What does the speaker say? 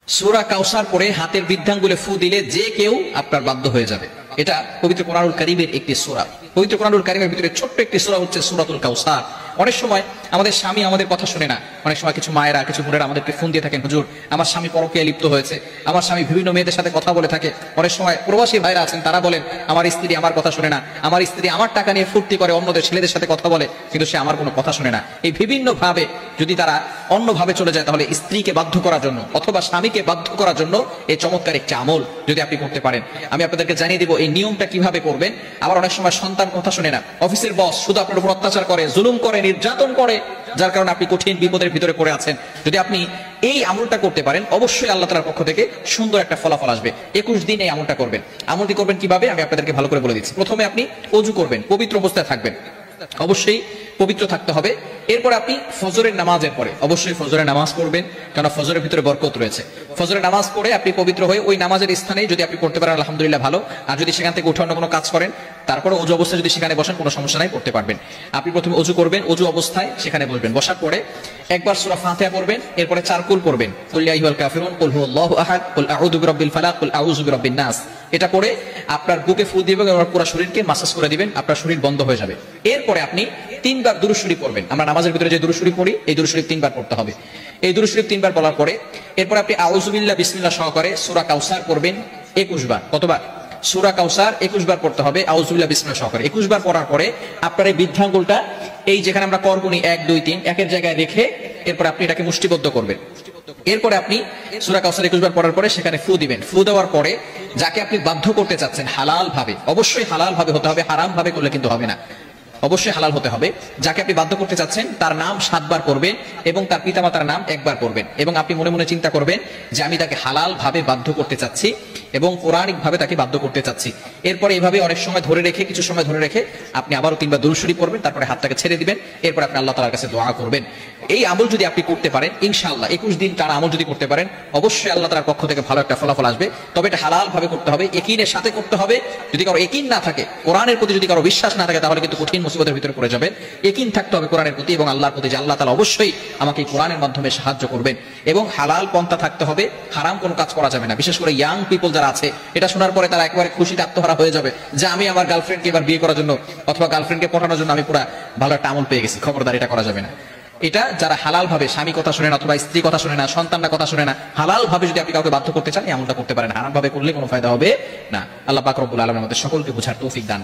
সূরা কাউসার পড়ে হাতের বৃদ্ধাঙ্গুলে ফু দিলে যে কেউ আপনার বাধ্য হয়ে যাবে। এটা পবিত্র কোরআনুল কারীমের একটি সূরা। পবিত্র কোরআনুল কারীমের ভিতরে ছোট্ট একটি সূরা হচ্ছে সূরাতুল কাউসার। অনেক সময় আমাদের স্বামী আমাদের কথা শুনে না। অনেক সময় কিছু মায়েরা কিছু বোনেরা আমাদেরকে ফোন দিয়ে থাকেন, হুজুর আমার স্বামী পরকীয়ায় লিপ্ত হয়েছে, আমার স্বামী বিভিন্ন মেয়েদের সাথে কথা বলে থাকে। অনেক সময় প্রবাসী ভাইরা আছেন, তারা বলেন আমার স্ত্রী আমার কথা শুনে না, আমার স্ত্রী আমার টাকা নিয়ে ফুর্তি করে অন্যদের ছেলেদের সাথে কথা বলে, কিন্তু সে আমার কোনো কথা শুনে না। এই বিভিন্ন ভাবে যদি তারা অন্যভাবে চলে যায়, তাহলে স্ত্রীকে বাধ্য করার জন্য অথবা স্বামীকে বাধ্য করার জন্য এই চমৎকার একটি আমল যদি আপনি করতে পারেন, আমি আপনাদেরকে জানিয়ে দিব এই নিয়মটা কিভাবে করবেন। আবার অনেক সময় সন্তান কথা শুনে না, অফিসের বস শুধু আপনার উপর অত্যাচার করে, জুলুম করে, নির্যাতন করে, যার কারণে আপনি কঠিন বিপদের ভিতরে পড়ে আছেন। যদি আপনি এই আমলটা করতে পারেন, অবশ্যই আল্লাহ তাআলার পক্ষ থেকে সুন্দর একটা ফলাফল আসবে। 21 দিন এই আমলটা করবেন। আমলটি করবেন কিভাবে আমি আপনাদেরকে ভালো করে বলে দিচ্ছি। প্রথমে আপনি ওযু করবেন, পবিত্র অবস্থায় থাকবেন, অবশ্যই পবিত্র থাকতে হবে। এরপর আপনি ফজরের নামাজের পরে অবশ্যই ফজরের নামাজ পড়বেন, কারণ ফজরের ভিতরে বরকত রয়েছে। ফজরের নামাজ পড়ে আপনি পবিত্র হয়ে ওই নামাজের স্থানেই যদি আপনি পড়তে পারেন আলহামদুলিল্লাহ ভালো। আর যদি সেখান থেকে উঠে অন্য কোনো কাজ করেন, তারপরে ওযু অবস্থায় যদি সেখানে বসেন কোনো সমস্যা নাই, পড়তে পারবেন। আপনি প্রথমে ওযু করবেন, ওযু অবস্থায় সেখানে বসবেন, বসার পরে একবার সূরা ফাতিহা পড়বেন, এরপরে 4 কুল পড়বেন, কুল ইয়া আইয়ুহাল কাফিরুন, কুল হুয়াল্লাহু আহাদ, কুল আউযু বিরাব্বিল ফালাক, কুল আউযু বিরাব্বিন নাস। এটা পড়ে আপনার বুকে ফুল দিবেন এবং পুরো শরীরকে মাসাজ করে দিবেন, আপনার শরীর বন্ধ হয়ে যাবে। এরপরে আপনি 3 বার দুরূদ শরীফ পড়বেন। আমরা নামাজের ভিতরে যে দুরূদ শরীফ পড়ি, এই দুরূদ শরীফ 3 বার পড়তে হবে। এই দুরূদ শরীফ 3 বার বলার পরে এরপর আপনি আউযু বিল্লাহ বিসমিল্লাহ সহকারে সূরা কাউসার পড়বেন 21 বার। কতবার? সূরা কাউসার 21 বার পড়তে হবে আউযু বিল্লাহ বিসমিল্লাহ সহকারে। 21 বার পড়ার পরে আপনার এই বৃদ্ধাঙ্গুলটা এই যেখানে আমরা করগুনি 1 2 3 একের জায়গায় রেখে এরপর আপনি এটাকে মুষ্টিবদ্ধ করবেন। এরপরে আপনি সূরা কাউসার 21 বার পড়ার পরে সেখানে ফু দিবেন। ফু দেওয়ার পরে যাকে আপনি বাধ্য করতে চাচ্ছেন হালাল ভাবে, অবশ্যই হালাল ভাবে হতে হবে, হারাম ভাবে করলে কিন্তু হবে না, অবশ্যই হালাল হতে হবে। যাকে আপনি বাধ্য করতে চাচ্ছেন তার নাম 7 বার পড়বেন এবং তার পিতামাতার নাম 1 বার পড়বেন, এবং আপনি মনে মনে চিন্তা করবেন যে আমি তাকে হালাল ভাবে বাধ্য করতে চাচ্ছি এবং পৌরাণিক ভাবে তাকে বাধ্য করতে চাচ্ছি। এরপরে এইভাবে অনেক সময় ধরে রেখে, কিছু সময় ধরে রেখে আপনি আবারও 3 বার দুরূদ শরীফ পড়বেন, তারপরে হাতটাকে ছেড়ে দিবেন। এরপর আপনি আল্লাহ তাআলার কাছে দোয়া করবেন। এই আমল যদি আপনি করতে পারেন ইনশাআল্লাহ 21 দিন টানা আমল যদি করতে পারেন, অবশ্যই আল্লাহ তাআলার পক্ষ থেকে ভালো একটা ফলাফল আসবে। তবে এটা হালাল ভাবে করতে হবে, ইয়াকিনের সাথে করতে হবে। যদি কারো ইয়াকিন না থাকে, কোরআনের প্রতি যদি কারো বিশ্বাস না থাকে, তাহলে কিন্তু কঠিন মুসিবতের ভিতরে পড়ে যাবেন। ইয়াকিন থাকতে হবে কোরআনের প্রতি এবং আল্লাহর প্রতি যে আল্লাহ তাআলা অবশ্যই আমাকে এই কোরআনের মাধ্যমে সাহায্য করবেন। এবং হালাল পন্থা থাকতে হবে, হারাম কোনো কাজ করা যাবে না। বিশেষ করে ইয়াং পিপল যারা আছে, এটা শোনার পরে তারা একেবারে খুশিতে আত্মহারা হয়ে যাবে যে আমি আমার গার্লফ্রেন্ডকে এবার বিয়ে করার জন্য অথবা গার্লফ্রেন্ডকে পটানোর জন্য আমি পুরো ভালো একটা আমল পেয়ে গেছি। খবরদার, এটা করা যাবে না। এটা যারা হালাল ভাবে, স্বামী কথা শুনে না অথবা স্ত্রী কথা শুনে না, সন্তানরা কথা শুনে না, হালাল ভাবে যদি আপনি কাউকে বাধ্য করতে চান এই আমলটা করতে পারেন। হারাম ভাবে করলে কোনো ফায়দা হবে না। আল্লাহ পাক রব্বুল আলামিন আমাদের সকলকে বুঝার তৌফিক দান।